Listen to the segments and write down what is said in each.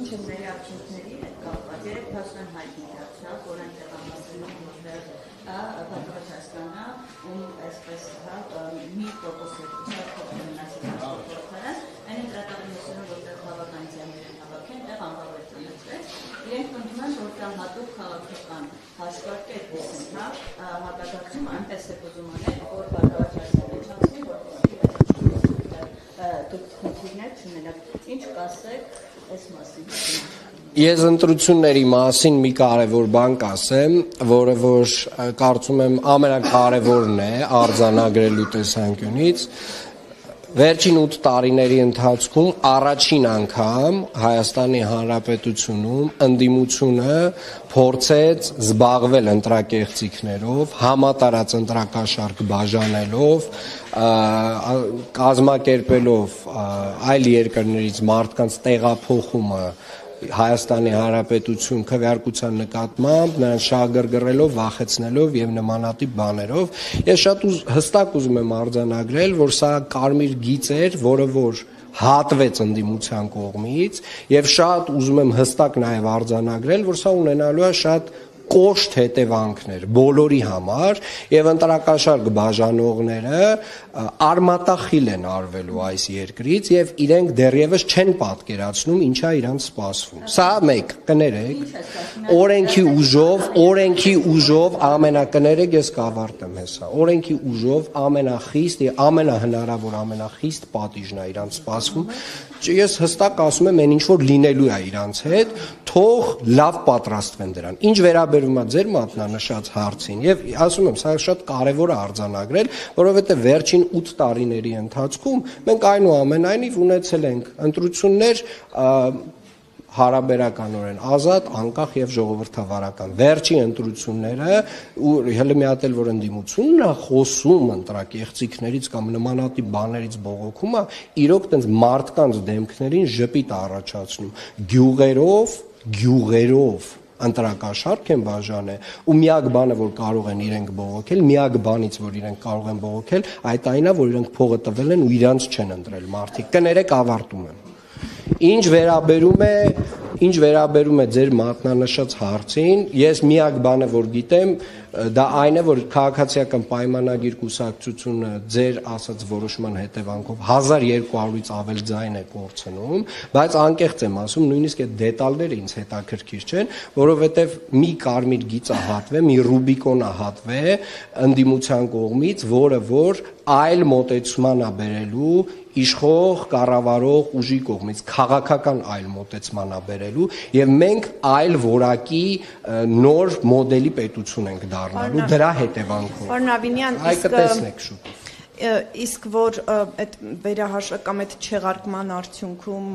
ընտրությունների արդյունքների հետ կապված երեք փաստորեն հայտնի դարձավ, որ այնտեղ ամասնում որտեղ Բարգավաճ Հայաստանը ում այսպես մի պրոպոզիցիա փոխել մասնավորապես այն ընտրատարածությունը որտեղ բավականիչներ են հավաքեն, այդտեղ անվավերություն է։ Իրենք ընդունում են, որ դա հատուկ քաղաքական հաշվարկի այդպես հակադարձում այնպես է ուզում անել, որ Բարգավաճ Հայաստանը չանցնի, որ դուք խնդիրներ չունենաք։ Ինչ կասեք այս մասին։ Ես ընտրությունների մասին մի կարևոր բան կասեմ, որը որ կարծում եմ ամենակարևորն է արձանագրելու տեսանկյունից։ Վերջին 8 տարիների ընթացքում առաջին անգամ Հայաստանի Հանրապետությունում ընդդիմությունը փորձեց զբաղվել ընտրակեղծիքներով, համատարած ընտրակաշառք բաժանելով, կազմակերպելով այլ երկրներից մարդկանց տեղափոխումը Հայաստանի Հանրապետություն քվեարկության նկատմամբ, նրանց շահագրգռելով, վախեցնելով եւ նմանատիպ բաներով։ Ես շատ հստակ ուզում եմ արձանագրել, որ սա կարմիր գիծ էր, որը որ հատվեց ընդդիմության կողմից եւ շատ ուզում եմ հստակ նաեւ արձանագրել, որ սա ունենալու է շատ կոշտ հետևանքներ բոլորի համար եւ ընտրակաշառք բաժանողները արմատախիլ են արվելու այս երկրից եւ իրենք դեռևս չեն պատկերացնում ինչա իրանց սպասվում։ Սա մեկ կներեք օրենքի ուժով ամենակներեք ես կավարտեմ հեսա օրենքի ուժով ամենախիստ եւ ամենահնարավոր ամենախիստ պատիժն է իրանց սպասվում։ Ես հստակ ասում եմ այն ինչ որ լինելու է իրանց հետ թող լավ պատրաստվեն դրան։ Ինչ վերաբերում է ձեր մատնանշած հարցին եւ ասում եմ սա շատ կարեւոր է արձանագրել, որովհետեւ վերջին 8 տարիների ընթացքում մենք այնուամենայնիվ ունեցել ենք ընտրություններ հարաբերականորեն ազատ, անկախ եւ ժողովրդավարական։ Վերջին ընտրությունները ու հələ մի հատ էլ որ ընդդիմությունն է խոսում ընտրակեղծիքներից կամ նմանատիպ բաներից բողոքում է, իրոք տենց մարդկանց դեմքներին ժպիտ առաջացնում գյուղերով ընտրակաշառք են բաժանել ու միակ բանը որ կարող են իրենք բողոքել, միակ բանից որ իրենք կարող են բողոքել, այդ այնա որ իրենք փողը տվել են ու իրանց չեն ընտրել մարդիկ։ Կներեք ավարտում եմ։ Ինչ վերաբերում է ձեր մատնանշած հարցին, ես միակ բանը որ գիտեմ, դա այն է, որ քաղաքացիական պայմանագիր կուսակցությունը ձեր ասած որոշման հետևանքով 1200-ից ավել ձայն է կորցնում, բայց անկեղծ եմ ասում, նույնիսկ այդ դետալները ինձ հետաքրքիր չեն, որովհետև մի կարմիր գիծ է հատվել, մի ռուբիկոն է հատվել ընդդիմության կողմից, որը որ այլ մոտեցման է բերելու իշխող, կառավարող ուժի կողմից քաղաքական այլ մոտեցման է բերելու եւ մենք այլ որակի նոր մոդելի պետություն ենք դառնալու դրա հետևանքով։ Պարոն Ավինյան, այ կտեսնեք շուտ։ Իսկ որ այդ վերահաշվարկի կամ այդ չեղարկման արդյունքում,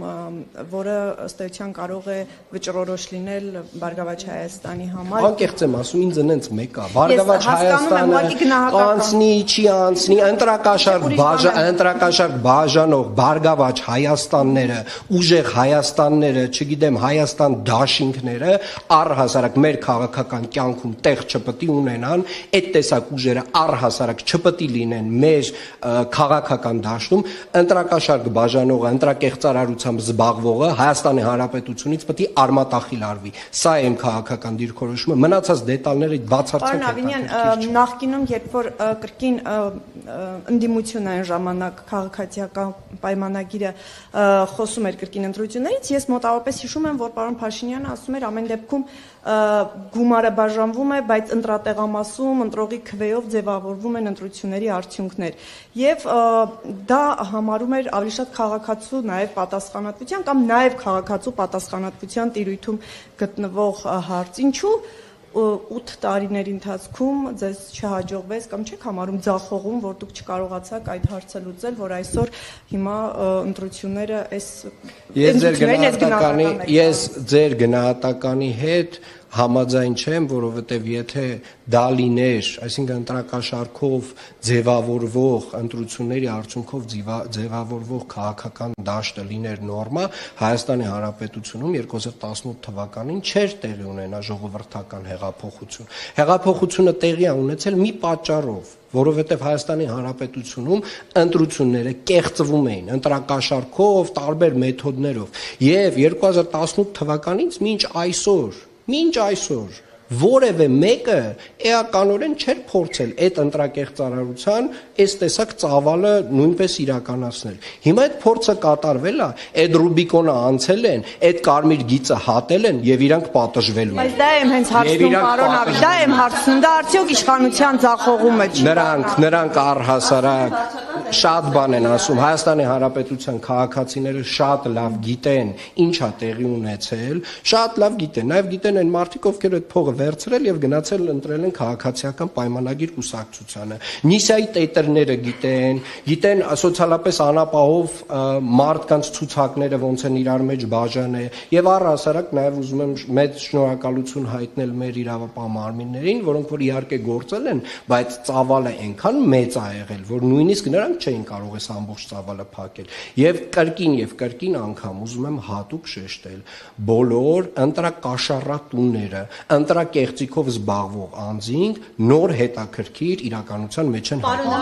որը ըստ էության կարող է վճռորոշ լինել Բարգավաճ Հայաստանի համար։ Անկեղծ եմ ասում, ինձ այնց մեկ է։ Բարգավաճ Հայաստանը անցնի, չի անցնի, ընտրակաշառք բաժանող Բարգավաճ Հայաստանները, ուժեղ Հայաստանները, չգիտեմ, Հայաստան դաշինքները առհասարակ մեր քաղաքական կյանքում տեղ չպետք է ունենան, այդ տեսակ ուժերը առհասարակ չպետք է լինեն մեր քաղաքական դաշտում ընտրակաշառք բաժանողը, ընտրակեղծարարությամբ զբաղվողը Հայաստանի Հանրապետությունից պետք է արմատախիլ արվի։ Սա է իմ քաղաքական դիրքորոշումը, մնացած դետալները բացարձակ Պարոն Ավինյան, նախկինում երբ որ կրկին ընդդիմությունը այն ժամանակ քաղաքացիական պայմանագիրը խոսում էր կրկին ընտրություններից, ես մոտավորապես հիշում եմ, որ պարոն Փաշինյանը ասում էր ամեն դեպքում գումարը բաժանվում է, բայց ընտրատեղամասում ընտրողի քվեով ձևավորվում են ընտրությունների արդյունքներ։ Եվ դա համարում էր ավելի շատ քաղաքացու նաև պատասխանատվության կամ նաև քաղաքացու պատասխանատվության տիրույթում գտնվող հարց։ Ինչու 8 տարիների ընթացքում ձեզ չհաջողվեց կամ չեք համարում ձախողում, որ դուք չկարողացաք այդ հարցը լուծել, որ այսօր հիմա ընտրությունները այս ես ձեր գնահատականի հետ համաձայն չեմ, որովհետև եթե դա լիներ, այսինքն ընտրակաշառքով ձևավորվող ընտրությունների արդյունքով ձևավորվող քաղաքական դաշտը լիներ նորմա, Հայաստանի Հանրապետությունում 2018 թվականին չէր տեղի ունենա ժողովրդական հեղափոխություն։ Հեղափոխությունը տեղի է ունեցել մի պատճառով, որովհետև Հայաստանի Հանրապետությունում ընտրությունները կեղծվում էին ընտրակաշառքով, տարբեր մեթոդներով, եւ 2018 թվականից մինչ այսօր որևէ մեկը էականորեն չէր փորձել այդ ընտրակեղծարարության այս տեսակ ծավալը նույնպես իրականացնել։ Հիմա այդ փորձը կատարվել է, այդ Ռուբիկոնը անցել են, այդ կարմիր գիծը հատել են եւ իրանք պատժվելու են։ Բայց դա եմ հենց հարցնում, պարոն Աբի, դա եմ հարցնում, դա արդյոք իշխանության ձախողումը չի։ Նրանք առհասարակ շատ բան են ասում, Հայաստանի Հանրապետության քաղաքացիները շատ լավ գիտեն ինչա տեղի ունեցել, շատ լավ գիտեն, նաև գիտեն այն մարդիկ, ովքեր այդ փողը վերցրել եւ գնացել ընտրել են քաղաքացիական պայմանագիր կուսակցությանը։ Նիսայի տետրները գիտեն սոցիալապես անապահով մարդկանց ցուցակները ոնց են իրար մեջ բաժանել եւ առհասարակ նաև ուզում եմ մեծ շնորհակալություն հայտնել մեր իրավապահ մարմիններին, որոնք որ իհարկե գործել են, բայց ծավալը այնքան մեծ ա եղել, որ նույնիսկ նրանք չէին կարող այս ամբողջ ծավալը փակել։ Եվ կրկին անգամ ուզում եմ հատուկ շեշտել, բոլոր ընտրակաշառատուները, ընտրակեղծիքով զբաղվող անձինք նոր հետաքրքիր իրականության մեջ են հայտնվել։